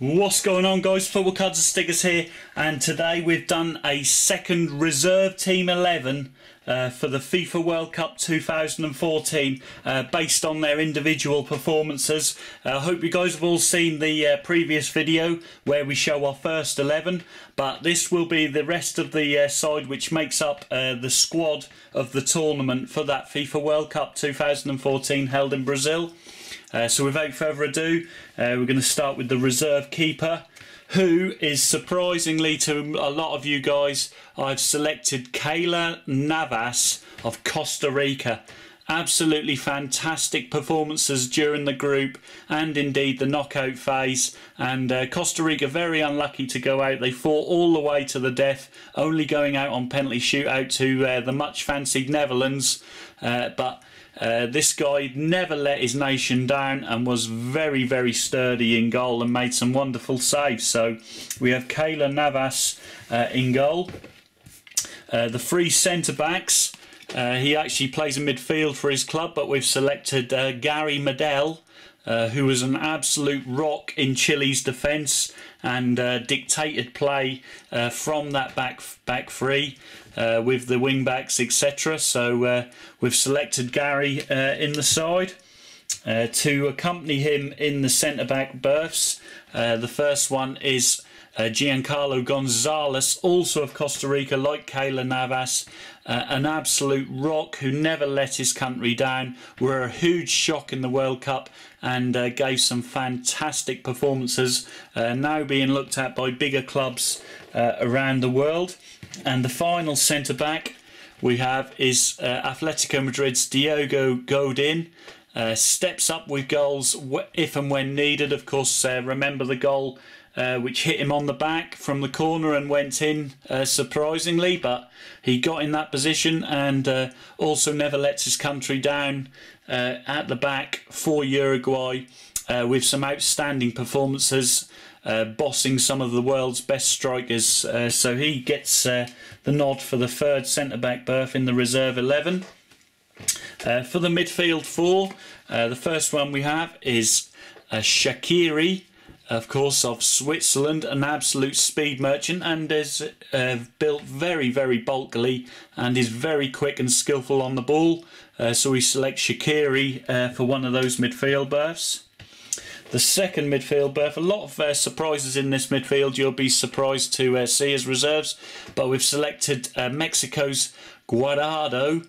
What's going on, guys? Football Cards and Stickers here, and today we've done a second reserve team 11 for the FIFA World Cup 2014 based on their individual performances. I hope you guys have all seen the previous video where we show our first 11, but this will be the rest of the side which makes up the squad of the tournament for that FIFA World Cup 2014 held in Brazil. So without further ado, we're going to start with the reserve keeper, who is surprisingly to a lot of you guys, I've selected Keylor Navas of Costa Rica. Absolutely fantastic performances during the group and indeed the knockout phase, and Costa Rica very unlucky to go out. They fought all the way to the death, only going out on penalty shootout to the much fancied Netherlands, but this guy never let his nation down and was very, very sturdy in goal and made some wonderful saves. So we have Keylor Navas in goal. The three centre-backs, he actually plays in midfield for his club, but we've selected Gary Medel, who was an absolute rock in Chile's defence and dictated play from that back three with the wing backs, etc. So we've selected Gary in the side to accompany him in the centre back berths. The first one is Giancarlo Gonzalez, also of Costa Rica, like Keylor Navas, an absolute rock who never let his country down, were a huge shock in the World Cup and gave some fantastic performances, now being looked at by bigger clubs around the world. And the final centre-back we have is Atletico Madrid's Diogo Godin. Steps up with goals if and when needed. Of course, remember the goal which hit him on the back from the corner and went in surprisingly, but he got in that position and also never lets his country down at the back for Uruguay with some outstanding performances, bossing some of the world's best strikers. So he gets the nod for the third centre-back berth in the reserve 11. For the midfield four, the first one we have is Shaqiri, of course, of Switzerland, an absolute speed merchant, and is built very, very bulkily and is very quick and skillful on the ball. So we select Shaqiri for one of those midfield berths. The second midfield berth, a lot of surprises in this midfield you'll be surprised to see as reserves, but we've selected Mexico's Guardado,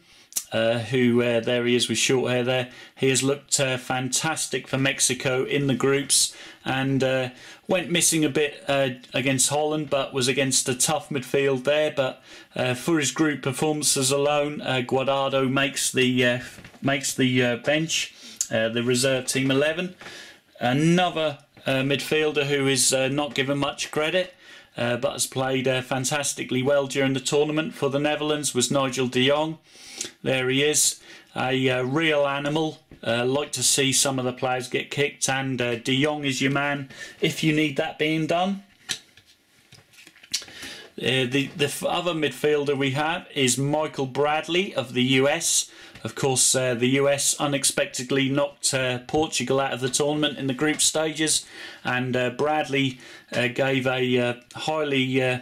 who there he is with short hair there. He has looked fantastic for Mexico in the groups and went missing a bit against Holland, but was against a tough midfield there. But for his group performances alone, Guardado makes the bench, the reserve team 11. Another midfielder who is not given much credit, but has played fantastically well during the tournament for the Netherlands, was Nigel de Jong. There he is, a real animal. Like to see some of the players get kicked, and de Jong is your man if you need that being done. The other midfielder we have is Michael Bradley of the US. Of course, the US unexpectedly knocked Portugal out of the tournament in the group stages, and Bradley gave a highly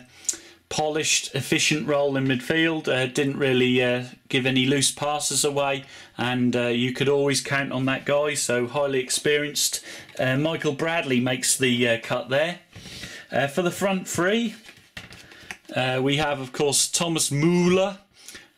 polished, efficient role in midfield. Didn't really give any loose passes away, and you could always count on that guy, so highly experienced. Michael Bradley makes the cut there. For the front three, we have, of course, Thomas Muller.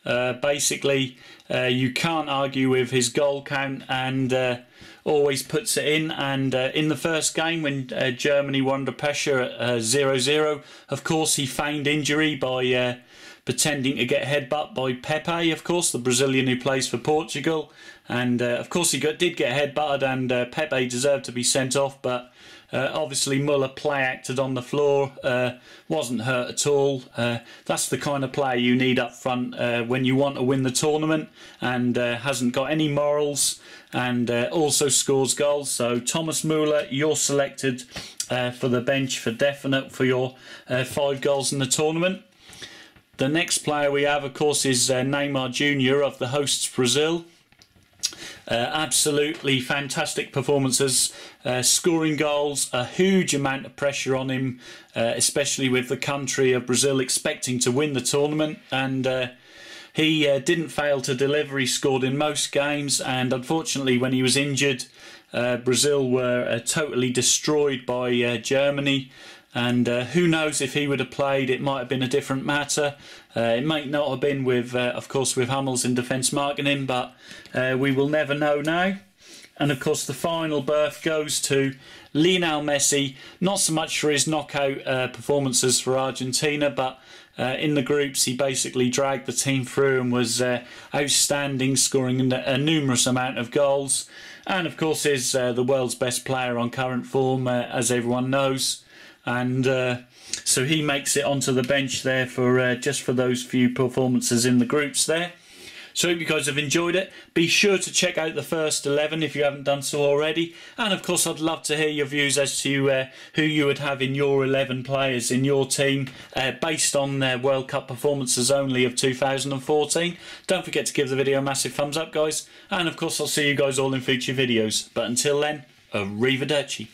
Basically, you can't argue with his goal count and always puts it in. And in the first game when Germany were under pressure at 0-0, of course he feigned injury by pretending to get headbutt by Pepe, of course, the Brazilian who plays for Portugal. And of course he did get headbutted, and Pepe deserved to be sent off, but obviously Muller play acted on the floor, wasn't hurt at all. That's the kind of player you need up front when you want to win the tournament, and hasn't got any morals, and also scores goals. So Thomas Muller, you're selected for the bench for definite for your 5 goals in the tournament. The next player we have, of course, is Neymar Jr. of the hosts Brazil. Absolutely fantastic performances, scoring goals, a huge amount of pressure on him, especially with the country of Brazil expecting to win the tournament, and he didn't fail to deliver. He scored in most games, and unfortunately when he was injured, Brazil were totally destroyed by Germany. And who knows, if he would have played, it might have been a different matter. It might not have been with, of course, with Hummels in defence marking him, but we will never know now. And of course, the final berth goes to Lionel Messi, not so much for his knockout performances for Argentina, but in the groups he basically dragged the team through and was outstanding, scoring a numerous amount of goals. And of course is the world's best player on current form, as everyone knows. And so he makes it onto the bench there for just for those few performances in the groups there. So I hope you guys have enjoyed it. Be sure to check out the first 11 if you haven't done so already. And of course I'd love to hear your views as to who you would have in your 11 players in your team based on their World Cup performances only of 2014. Don't forget to give the video a massive thumbs up, guys. And of course I'll see you guys all in future videos. But until then, arrivederci.